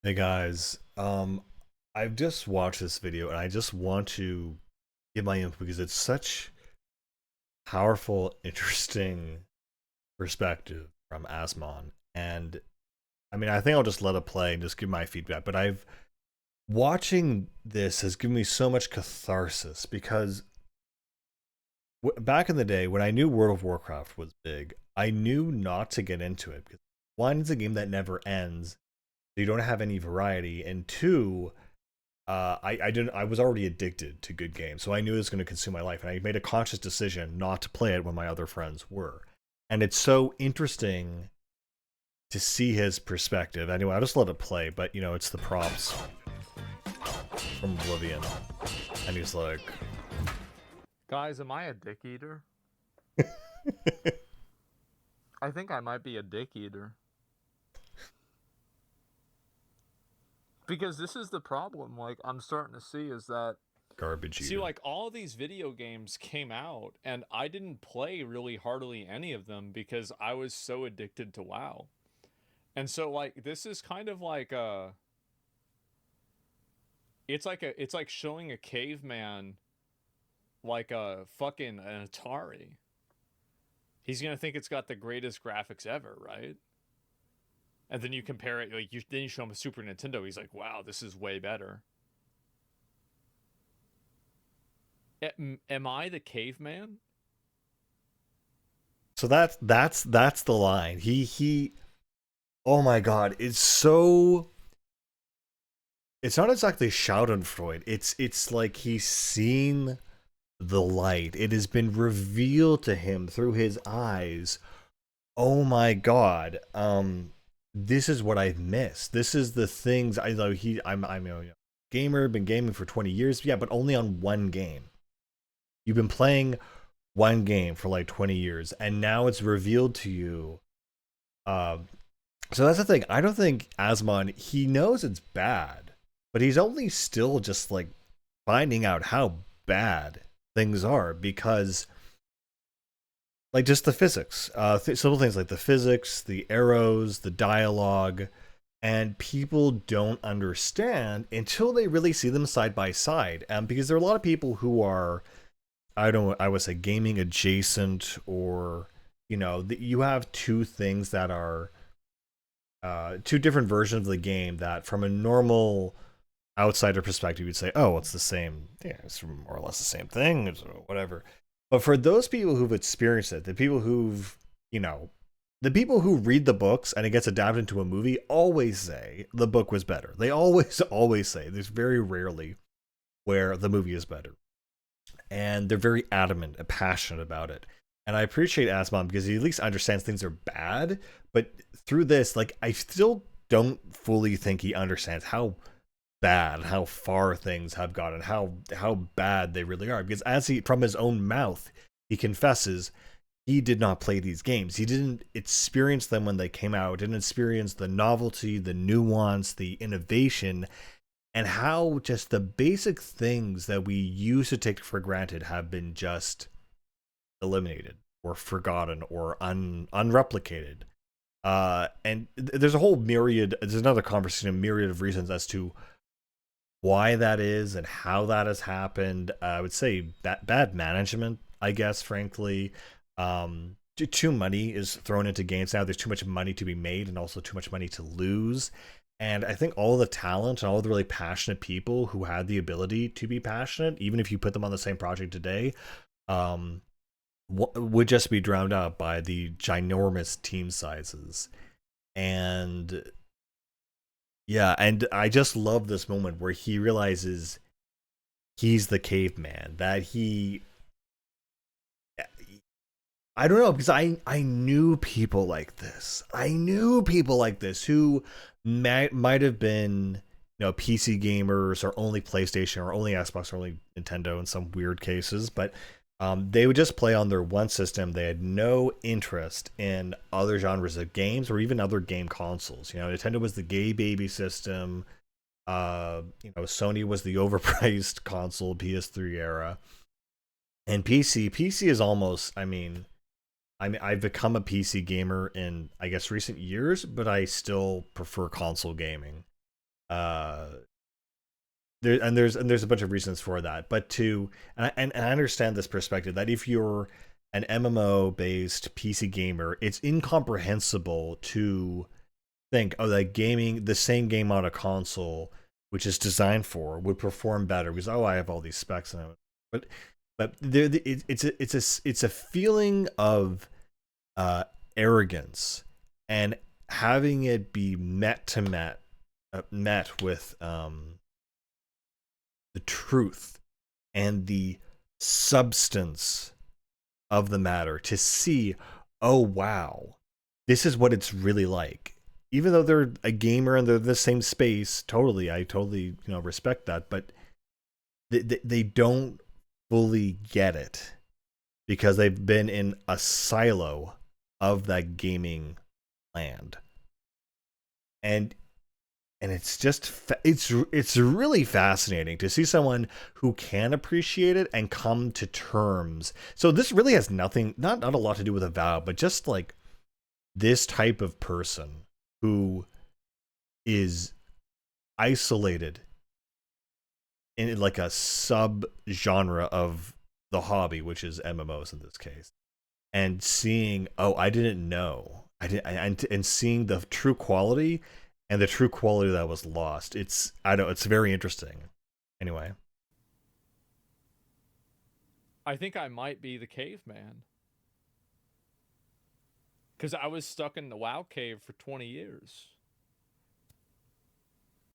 Hey guys, I've just watched this video and I just want to give my input because it's such powerful, interesting perspective from Asmon. And I mean, I think I'll just let it play and just give my feedback. But I've watching this has given me so much catharsis because back in the day when I knew World of Warcraft was big, I knew not to get into it because one, it's a game that never ends, so you don't have any variety, and two, I didn't I was already addicted to good games, so I knew it was going to consume my life, and I made a conscious decision not to play it when my other friends were. And it's so interesting to see his perspective. Anyway, I'll just let it play, but it's the props from Oblivion, and he's like, Guys, am I a dick eater? I think I might be a dick eater. Because this is the problem, like, I'm starting to see is that. garbage See, eater. like, all of these video games came out, and I didn't play really hardly any of them because I was so addicted to WoW. And so, like, this is kind of like a. It's like showing a caveman, like, a fucking an Atari. He's gonna think it's got the greatest graphics ever, right? And then you compare it, like then you show him a Super Nintendo. He's like, "Wow, this is way better." Am I the caveman? So that's the line. He oh my god, it's not exactly Schadenfreude. It's like he's seen the light. It has been revealed to him through his eyes. Oh my god. This is what I've missed. This is the things I know I'm a gamer, been gaming for 20 years. Yeah, but only on one game. You've been playing one game for like 20 years and now it's revealed to you. Um so that's the thing. I don't think Asmon, he knows it's bad, but he's only still just like finding out how bad things are because like just the physics, simple things like the physics, the arrows, the dialogue, and people don't understand until they really see them side by side. Because there are a lot of people who are, I would say, gaming adjacent, or you have two things that are two different versions of the game that, from a normal outsider perspective, you'd say, oh, it's the same. Yeah, it's more or less the same thing. It's whatever. But for those people who've experienced it, the people who've, you know, the people who read the books and it gets adapted into a movie always say the book was better. They always, always say. There's very rarely where the movie is better. And they're very adamant and passionate about it. And I appreciate Asmon because he at least understands things are bad. But through this, like, I still don't fully think he understands how bad, how far things have gotten, how bad they really are. Because as he, from his own mouth, he confesses he did not play these games. He didn't experience them when they came out. Didn't experience the novelty, the nuance, the innovation, and how just the basic things that we used to take for granted have been just eliminated or forgotten or unreplicated. And there's a whole myriad. There's another conversation, a myriad of reasons as to why that is and how that has happened. I would say bad management, I guess, frankly. Too money is thrown into games now. There's too much money to be made and also too much money to lose. And I think all the talent and all the really passionate people who had the ability to be passionate, even if you put them on the same project today, um, would just be drowned out by the ginormous team sizes. And yeah, and I just love this moment where he realizes he's the caveman, that I don't know, because I knew people like this. I knew people like this who might have been, PC gamers or only PlayStation or only Xbox or only Nintendo in some weird cases, but they would just play on their one system. They had no interest in other genres of games or even other game consoles. Nintendo was the gay baby system. Sony was the overpriced console PS3 era, and PC is almost. I've become a PC gamer in, I guess, recent years, but I still prefer console gaming. Uh, there's a bunch of reasons for that, but and I understand this perspective that if you're an MMO based PC gamer, it's incomprehensible to think, oh, that gaming the same game on a console, which is designed for, would perform better because oh, I have all these specs and but it's a feeling of uh, arrogance, and having it be met with the truth and the substance of the matter to see, oh wow, this is what it's really like. Even though they're a gamer and they're the same space, I totally respect that, but they don't fully get it because they've been in a silo of that gaming land, and it's just it's really fascinating to see someone who can appreciate it and come to terms. So this really has nothing, not a lot to do with Avowed, but just like this type of person who is isolated in like a sub genre of the hobby, which is MMOs in this case, and seeing, oh, I didn't know, and seeing the true quality and the true quality that was lost. I know it's very interesting. Anyway, I think I might be the caveman because I was stuck in the WoW cave for 20 years.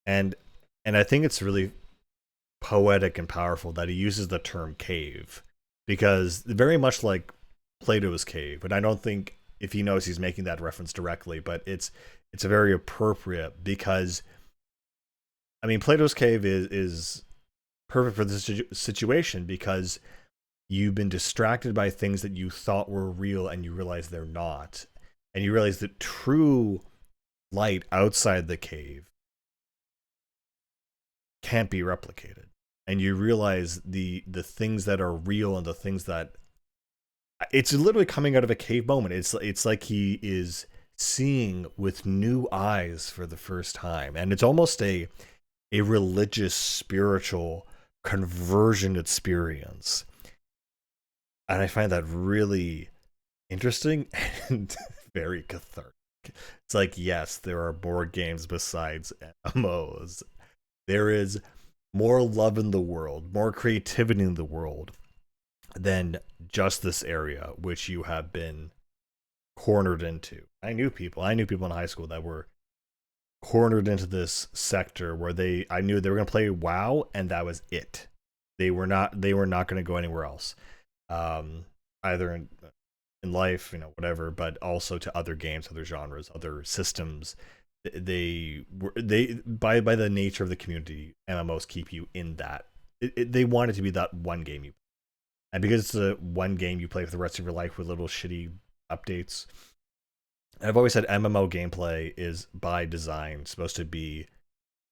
and I think it's really poetic and powerful that he uses the term cave, because very much like Plato's cave, but I don't think if he knows he's making that reference directly, but it's a very appropriate, because I mean Plato's cave is perfect for this situation because you've been distracted by things that you thought were real and you realize they're not, and you realize that true light outside the cave can't be replicated, and you realize the things that are real and the things that it's literally coming out of a cave moment. It's like he is seeing with new eyes for the first time, and it's almost a religious spiritual conversion experience, and I find that really interesting and very cathartic. It's like, yes, there are more games besides MMOs. There is more love in the world, more creativity in the world than just this area which you have been cornered into. I knew people in high school that were cornered into this sector where I knew they were going to play WoW and that was it. They were not going to go anywhere else. Either in life, whatever, but also to other games, other genres, other systems. They by the nature of the community, MMOs keep you in that. They want it to be that one game you, and because it's the one game you play for the rest of your life with little shitty updates. I've always said MMO gameplay is by design supposed to be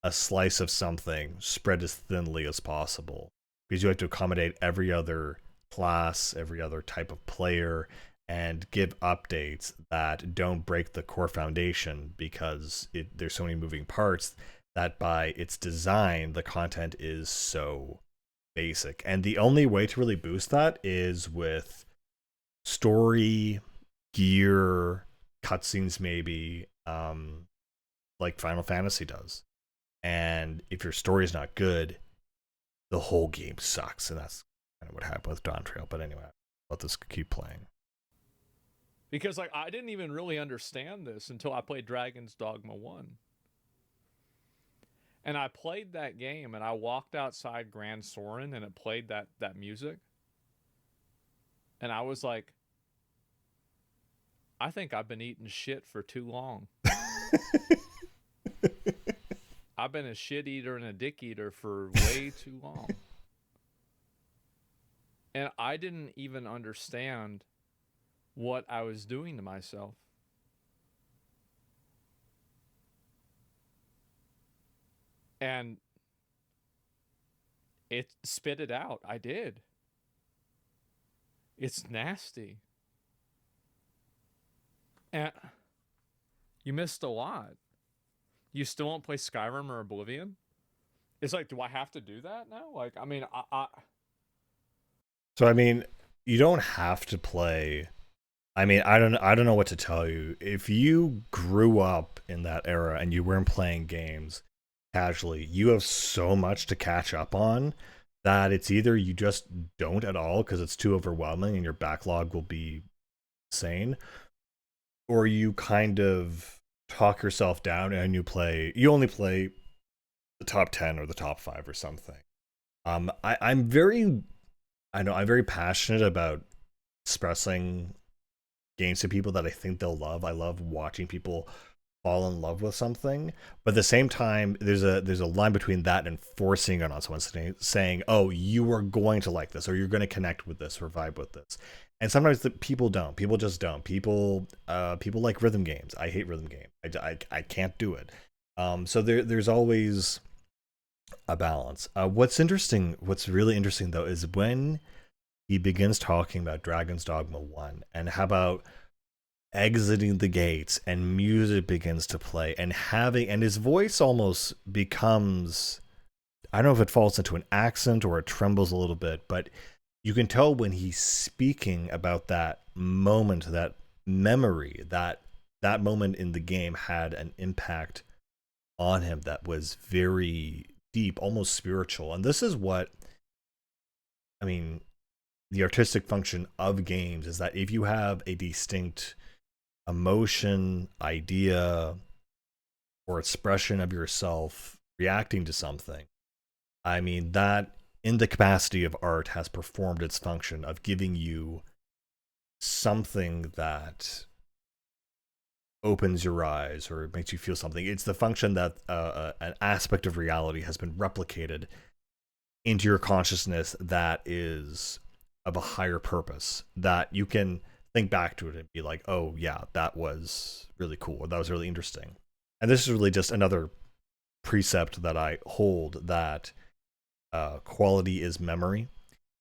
a slice of something spread as thinly as possible, because you have to accommodate every other class, every other type of player, and give updates that don't break the core foundation, because there's so many moving parts that by its design the content is so basic, and the only way to really boost that is with story, gear, cutscenes, maybe, like Final Fantasy does. And if your story is not good, the whole game sucks, and that's kind of what happened with Dawn Trail. But anyway, let this keep playing. Because like I didn't even really understand this until I played Dragon's Dogma 1. And I played that game and I walked outside Grand Soren and it played that music. And I was like, I think I've been eating shit for too long. I've been a shit eater and a dick eater for way too long. And I didn't even understand what I was doing to myself. And it spit it out. I did. It's nasty. And you missed a lot. You still won't play Skyrim or Oblivion? It's like, do I have to do that now? Like, I mean, So I mean, you don't have to play. I mean, I don't know what to tell you. If you grew up in that era and you weren't playing games casually, you have so much to catch up on that it's either you just don't at all because it's too overwhelming and your backlog will be insane, or you kind of talk yourself down and you only play the top 10 or the top 5 or something. I'm very I know I'm very passionate about expressing games to people that I think they'll love. I love watching people fall in love with something, but at the same time, there's a line between that and forcing it on someone, saying, "Oh, you are going to like this, or you're going to connect with this, or vibe with this." And sometimes the people don't. People just don't. People like rhythm games. I hate rhythm games. I can't do it. So there's always a balance. What's really interesting though, is when he begins talking about Dragon's Dogma 1 and how about exiting the gates and music begins to play and his voice almost becomes, I don't know if it falls into an accent or it trembles a little bit, but you can tell when he's speaking about that moment, that memory, that moment in the game had an impact on him that was very deep, almost spiritual. And this is what, I mean, the artistic function of games is that if you have a distinct emotion, idea, or expression of yourself reacting to something, I mean, that in the capacity of art has performed its function of giving you something that opens your eyes or makes you feel something. It's the function that an aspect of reality has been replicated into your consciousness that is of a higher purpose, that you can think back to it and be like, oh yeah, that was really cool, or that was really interesting. And this is really just another precept that I hold, that quality is memory.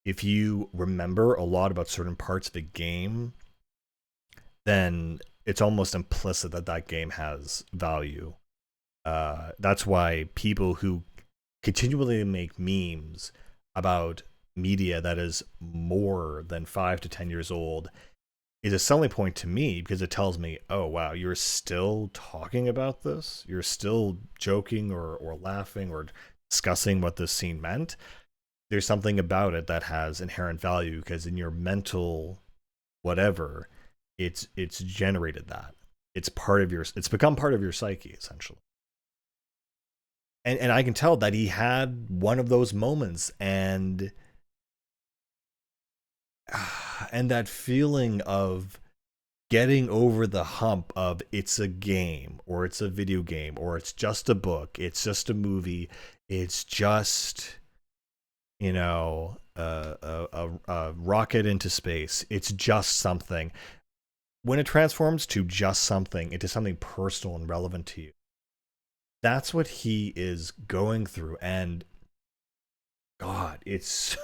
If you remember a lot about certain parts of a game, then it's almost implicit that that game has value. That's why people who continually make memes about media that is more than 5 to 10 years old is a selling point to me, because it tells me, oh wow, you're still talking about this, you're still joking or laughing or discussing what this scene meant. There's something about it that has inherent value, because in your mental whatever, it's generated that. It's become part of your psyche, essentially. And I can tell that he had one of those moments, and that feeling of getting over the hump of it's a game or it's a video game or it's just a book, it's just a movie, it's just, a rocket into space, it's just something. When it transforms to just something, into something personal and relevant to you, that's what he is going through. And God, it's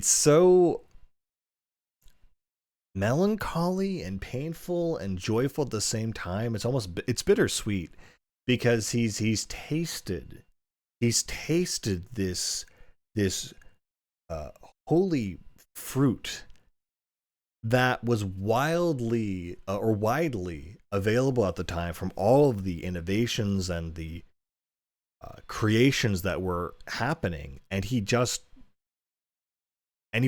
so melancholy and painful and joyful at the same time. It's bittersweet, because he's tasted this holy fruit that was wildly or widely available at the time from all of the innovations and the creations that were happening, and he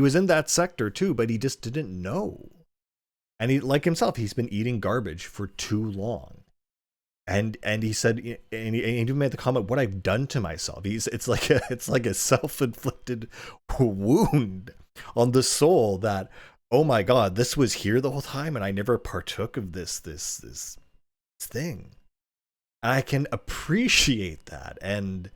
was in that sector too, but he just didn't know. And he, like himself, he's been eating garbage for too long. And he said, and he even made the comment, "What I've done to myself." It's like a self-inflicted wound on the soul, that, oh my God, this was here the whole time, and I never partook of this thing. And I can appreciate that, and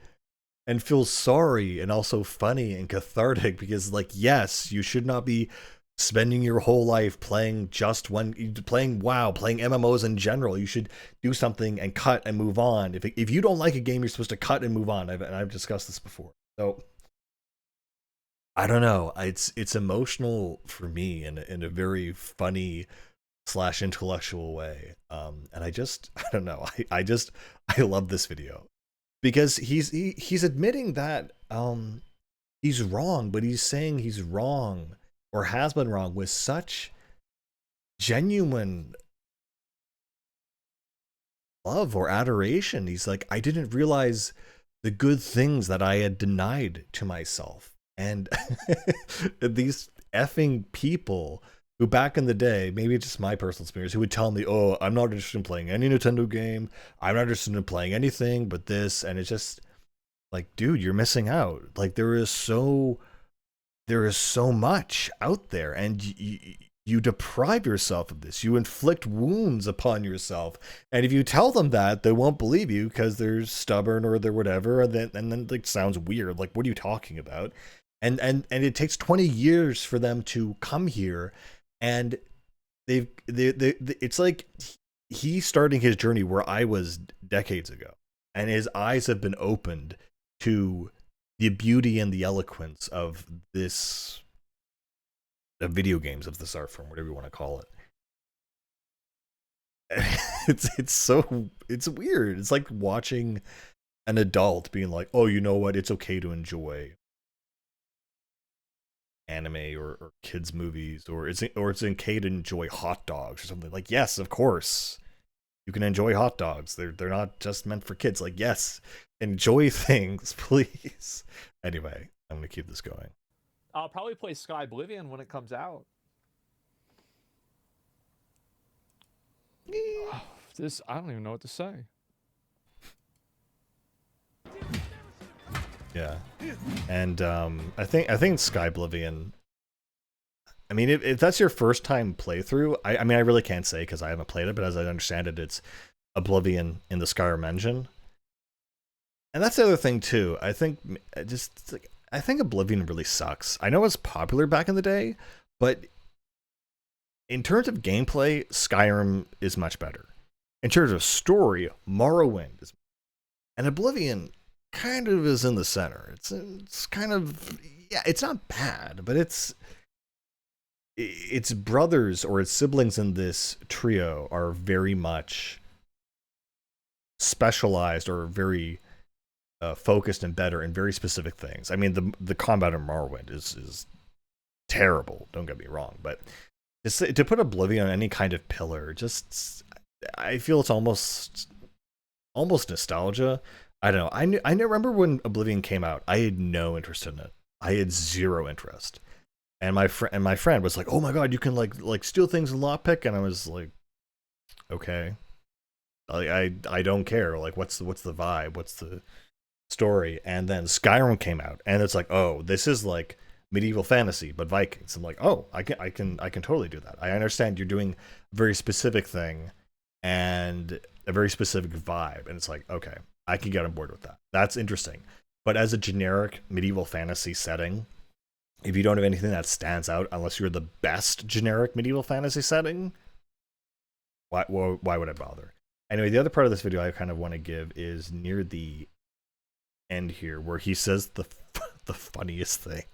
feel sorry, and also funny and cathartic, because, like, yes, you should not be spending your whole life playing playing WoW, playing MMOs in general. You should do something and cut and move on. If you don't like a game, you're supposed to cut and move on. I've discussed this before. So I don't know. It's emotional for me in a very funny slash intellectual way. And I don't know. I love this video because he's admitting that he's wrong, but he's saying he's wrong or has been wrong with such genuine love or adoration. He's like, I didn't realize the good things that I had denied to myself. And these effing people who back in the day, maybe it's just my personal experience, who would tell me, oh, I'm not interested in playing any Nintendo game. I'm not interested in playing anything but this. And it's just like, dude, you're missing out. Like there is so much out there, and you deprive yourself of this. You inflict wounds upon yourself, and if you tell them that, they won't believe you because they're stubborn or they're whatever. And then like sounds weird. Like, what are you talking about? And it takes 20 years for them to come here, and they it's like he's starting his journey where I was decades ago, and his eyes have been opened to the beauty and the eloquence of this video games, of this art form, whatever you want to call it. It's weird. It's like watching an adult being like, oh, you know what, it's okay to enjoy anime or kids movies, or it's okay to enjoy hot dogs or something. Like, yes, of course you can enjoy hot dogs. They're not just meant for kids. Like, yes, enjoy things, please. Anyway, I'm gonna keep this going. I'll probably play Sky Oblivion when it comes out. This, I don't even know what to say. Yeah, and I think Sky Oblivion. I mean, if that's your first time playthrough, I mean, I really can't say because I haven't played it, but as I understand it, it's Oblivion in the Skyrim engine. And that's the other thing too. I think I think Oblivion really sucks. I know it's popular back in the day, but in terms of gameplay, Skyrim is much better. In terms of story, Morrowind is, and Oblivion kind of is in the center. It's kind of, yeah, it's not bad, but its brothers or its siblings in this trio are very much specialized or very focused and better in very specific things. I mean, the combat in Morrowind is terrible, don't get me wrong, but to put Oblivion on any kind of pillar, just, I feel it's almost nostalgia. I don't know. I remember when Oblivion came out, I had no interest in it. I had zero interest. And my friend was like, "Oh my god, you can like steal things in lockpick," and I was like, "Okay, I don't care. Like, what's the vibe? What's the story?" And then Skyrim came out, and it's like, "Oh, this is like medieval fantasy, but Vikings." I'm like, "Oh, I can totally do that. I understand you're doing a very specific thing and a very specific vibe," and it's like, okay, I can get on board with that. That's interesting. But as a generic medieval fantasy setting, if you don't have anything that stands out, unless you're the best generic medieval fantasy setting, why would I bother? Anyway, the other part of this video I kind of want to give is near the end here, where he says the funniest thing.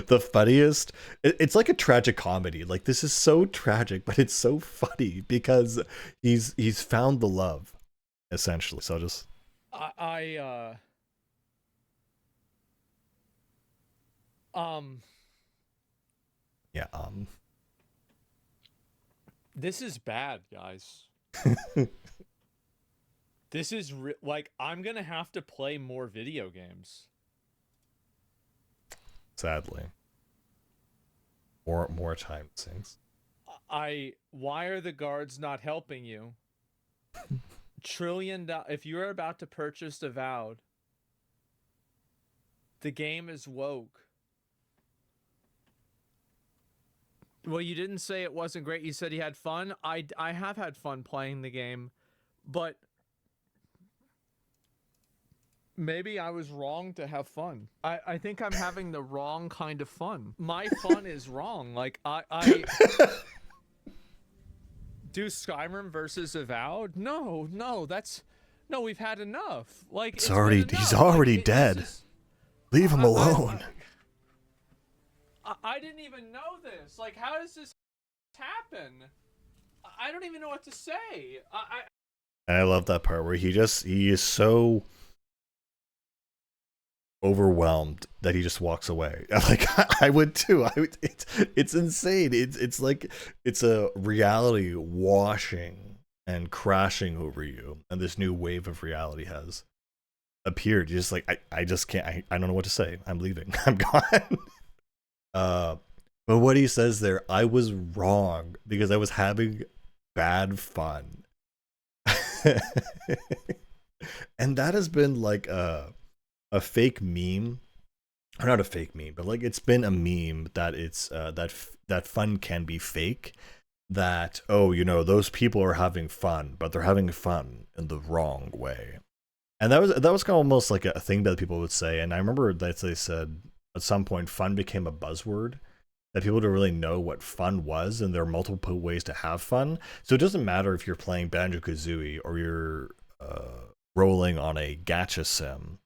The funniest. It's like a tragic comedy. Like, this is so tragic, but it's so funny because he's found the love, essentially. So I'll just yeah. This is bad, guys. This is like, I'm gonna have to play more video games. Sadly. More time sinks. Why are the guards not helping you? If you're about to purchase Avowed, the game is woke. Well, you didn't say it wasn't great. You said you had fun. I have had fun playing the game, but maybe I was wrong to have fun. I think I'm having the wrong kind of fun. My fun is wrong. Like, I do Skyrim versus Avowed? No, we've had enough. Like, he's already dead. Leave him alone. I didn't even know this. Like, how does this happen? I don't even know what to say. And I love that part where he is so overwhelmed that he just walks away. Like I would too. It's insane. It's like it's a reality washing and crashing over you, and this new wave of reality has appeared. You're just like I just can't. I don't know what to say. I'm leaving. I'm gone. uh, but what he says there, I was wrong because I was having bad fun. And that has been like a fake meme, or not a fake meme, but like it's been a meme that it's that fun can be fake. That, oh, you know, those people are having fun, but they're having fun in the wrong way. And that was kind of almost like a thing that people would say. And I remember that they said at some point fun became a buzzword, that people don't really know what fun was, and there are multiple ways to have fun. So it doesn't matter if you're playing Banjo Kazooie or you're rolling on a gacha sim.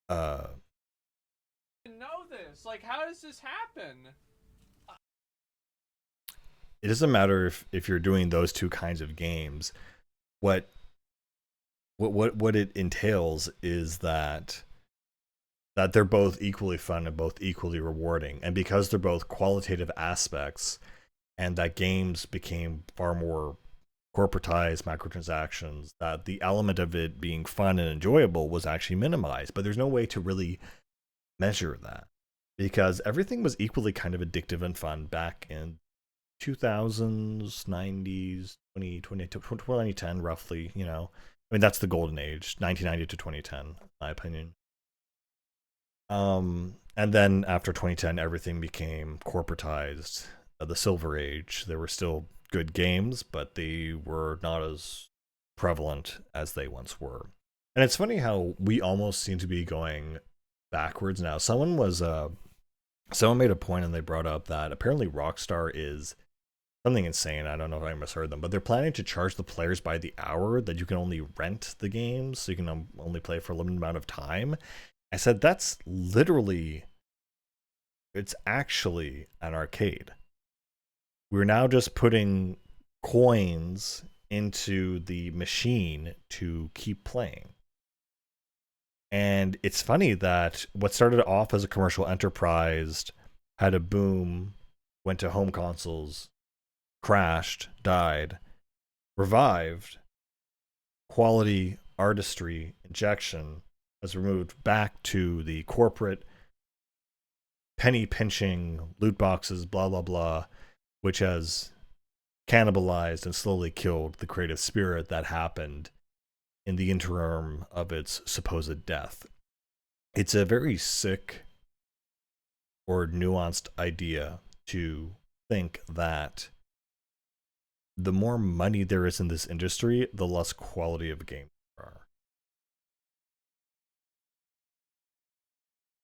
Uh, know this. Like, how does this happen? it doesn't matter if you're doing those two kinds of games. What what it entails is that they're both equally fun and both equally rewarding, and because they're both qualitative aspects, and that games became far more corporatized microtransactions, that the element of it being fun and enjoyable was actually minimized. But there's no way to really measure that because everything was equally kind of addictive and fun back in 2000s, 90s, 2010, roughly. You know, I mean, that's the golden age, 1990 to 2010, in my opinion. And then after 2010, everything became corporatized. The Silver Age. There were still good games, but they were not as prevalent as they once were. And it's funny how we almost seem to be going backwards now. Someone made a point and they brought up that apparently Rockstar is something insane. I don't know if I misheard them, but they're planning to charge the players by the hour, that you can only rent the games, so you can only play for a limited amount of time. I said, that's literally, it's actually an arcade. We're now just putting coins into the machine to keep playing. And it's funny that what started off as a commercial enterprise had a boom, went to home consoles, crashed, died, revived, quality artistry injection has removed back to the corporate penny pinching loot boxes, blah, blah, blah, which has cannibalized and slowly killed the creative spirit that happened in the interim of its supposed death. It's a very sick or nuanced idea to think that the more money there is in this industry, the less quality of games there are.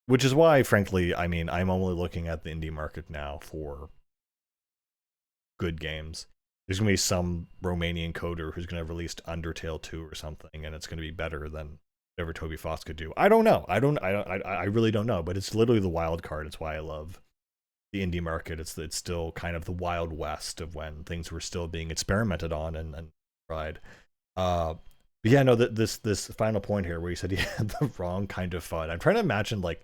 Which is why, frankly, I mean, I'm only looking at the indie market now for good games. There's gonna be some Romanian coder who's gonna release Undertale 2 or something, and it's gonna be better than whatever Toby Fox could do. I don't know. I really don't know. But it's literally the wild card. It's why I love the indie market. It's still kind of the wild west of when things were still being experimented on and tried. But yeah, no, this final point here where you said he had the wrong kind of fun. I'm trying to imagine like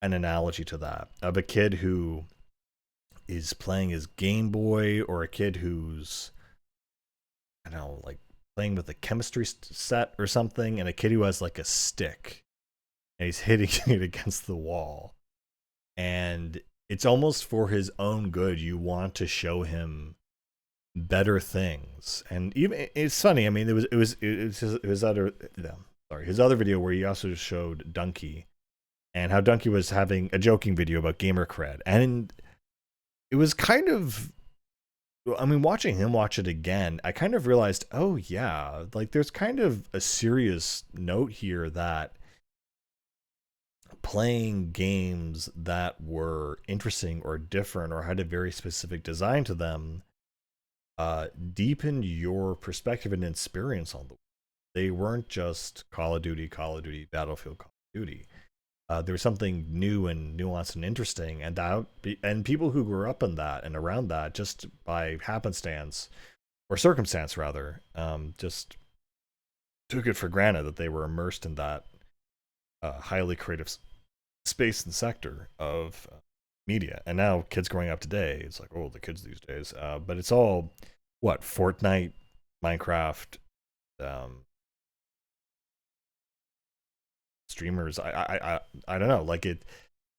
an analogy to that of a kid who is playing his Game Boy, or a kid who's, I don't know, like playing with a chemistry set or something, and a kid who has like a stick and he's hitting it against the wall. And it's almost for his own good. You want to show him better things. And even it's funny. I mean, it was other, no, sorry, his other video where he also showed Donkey and how Donkey was having a joking video about gamer cred, and it was kind of, I mean, watching him watch it again, I kind of realized, oh yeah, like there's kind of a serious note here that playing games that were interesting or different or had a very specific design to them deepened your perspective and experience on the world. They weren't just Call of Duty, Battlefield, Call of Duty. There was something new and nuanced and interesting, and people who grew up in that and around that just by happenstance or circumstance rather, just took it for granted that they were immersed in that highly creative space and sector of media. And now kids growing up today, it's like, oh, the kids these days. But it's all what Fortnite, Minecraft, um, streamers. I don't know. Like it,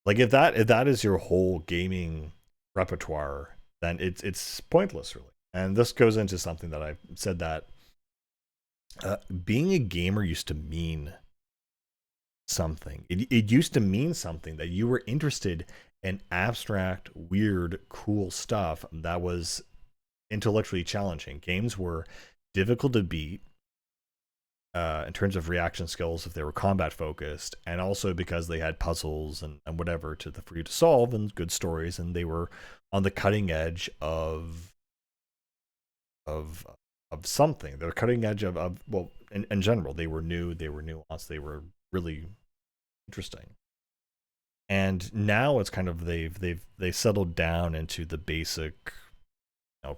like if that is your whole gaming repertoire, then it's pointless really. And this goes into something that I said that being a gamer used to mean something. It used to mean something that you were interested in abstract, weird, cool stuff that was intellectually challenging. Games were difficult to beat in terms of reaction skills if they were combat focused, and also because they had puzzles and whatever for you to solve and good stories, and they were on the cutting edge of of something. They were cutting edge of well, in general, they were new, they were nuanced, they were really interesting. And now it's kind of they settled down into the basic,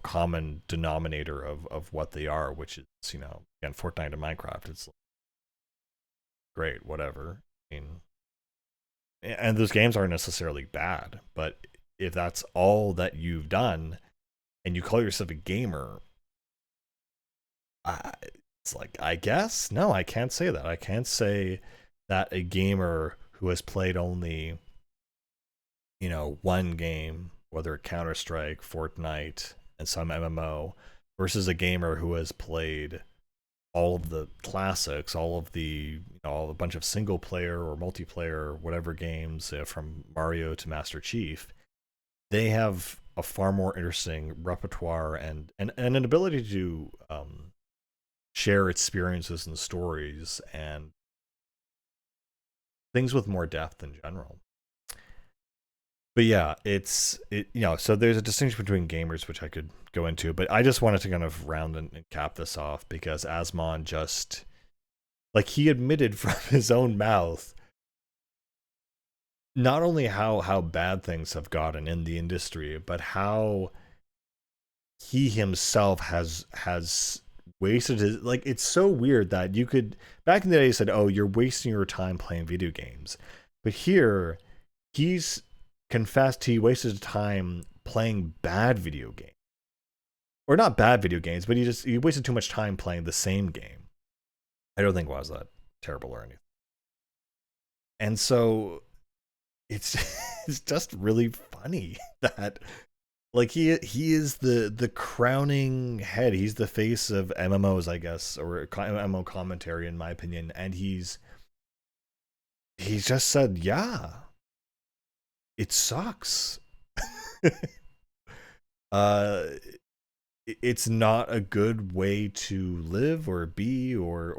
common denominator of what they are, which is, again, Fortnite and Minecraft. It's like, great, whatever. I mean, and those games aren't necessarily bad, but if that's all that you've done and you call yourself a gamer, it's like, I guess no, I can't say that. I can't say that a gamer who has played only, one game, whether Counter Strike, Fortnite, and some MMO, versus a gamer who has played all of the classics, all of the, all a bunch of single player or multiplayer, whatever games, from Mario to Master Chief. They have a far more interesting repertoire and an ability to share experiences and stories and things with more depth in general. But yeah, so there's a distinction between gamers, which I could go into, but I just wanted to kind of round and cap this off because Asmon just, like, he admitted from his own mouth not only how bad things have gotten in the industry, but how he himself has wasted his, like, it's so weird that you could, back in the day he said, oh, you're wasting your time playing video games, but here he's confessed he wasted time playing bad video games, or not bad video games, but he wasted too much time playing the same game. I don't think it was that terrible or anything. And so it's it's just really funny that, like, he is the crowning head. He's the face of MMOs, I guess, or MMO commentary, in my opinion. And he's just said, yeah, it sucks. uh, it's not a good way to live or be, or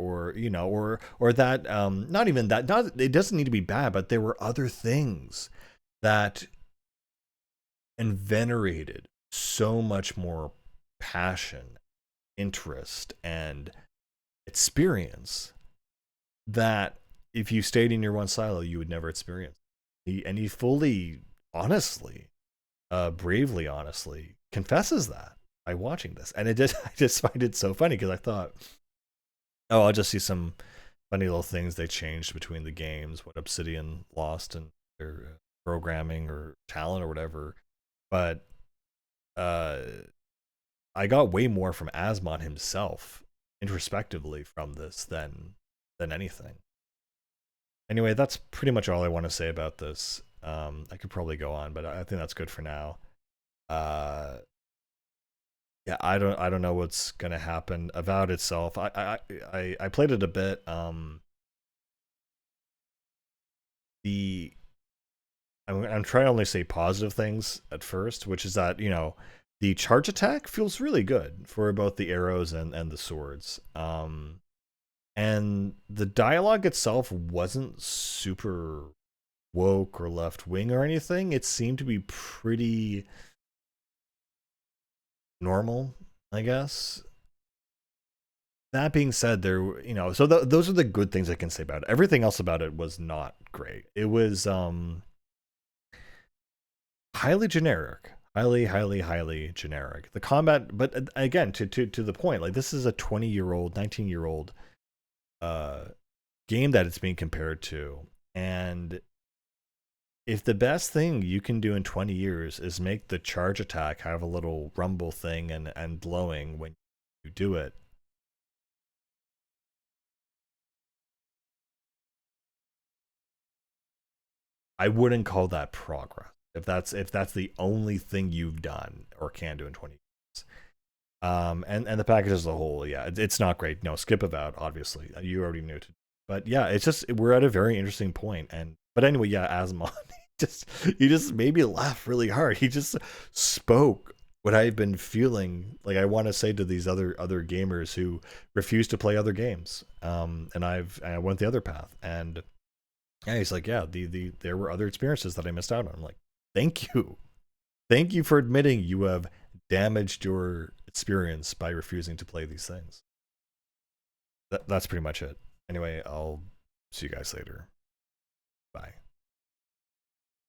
that, not even that. Not, it doesn't need to be bad, but there were other things that venerated so much more passion, interest, and experience that if you stayed in your one silo, you would never experience. He fully, honestly, bravely, honestly, confesses that by watching this, and I just find it so funny because I thought, oh, I'll just see some funny little things they changed between the games, what Obsidian lost in their programming or talent or whatever, but I got way more from Asmon himself introspectively from this than anything. Anyway, that's pretty much all I want to say about this. I could probably go on, but I think that's good for now. Uh, yeah, I don't know what's gonna happen. Avowed itself, I played it a bit. The I'm trying to only say positive things at first, which is that, the charge attack feels really good for both the arrows and the swords. And the dialogue itself wasn't super woke or left wing or anything. It seemed to be pretty normal, I guess. that being said, so those are the good things I can say about it. Everything else about it was not great. It was highly generic, highly generic. The combat, but again, to the point, like this is a 20-year-old, 19-year-old game that it's being compared to, and if the best thing you can do in 20 years is make the charge attack have a little rumble thing and glowing when you do it, I wouldn't call that progress. If that's the only thing you've done or can do in 20 years. And the package as a whole, yeah, it's not great. No, skip Avowed, obviously. You already knew to. But yeah, it's just we're at a very interesting point. And but anyway, yeah, Asmon, he just made me laugh really hard. He just spoke what I've been feeling like I want to say to these other gamers who refuse to play other games. And I went the other path. And yeah, he's like, yeah, there were other experiences that I missed out on. I'm like, thank you. Thank you for admitting you have damaged your experience by refusing to play these things. That's pretty much it. Anyway, I'll see you guys later.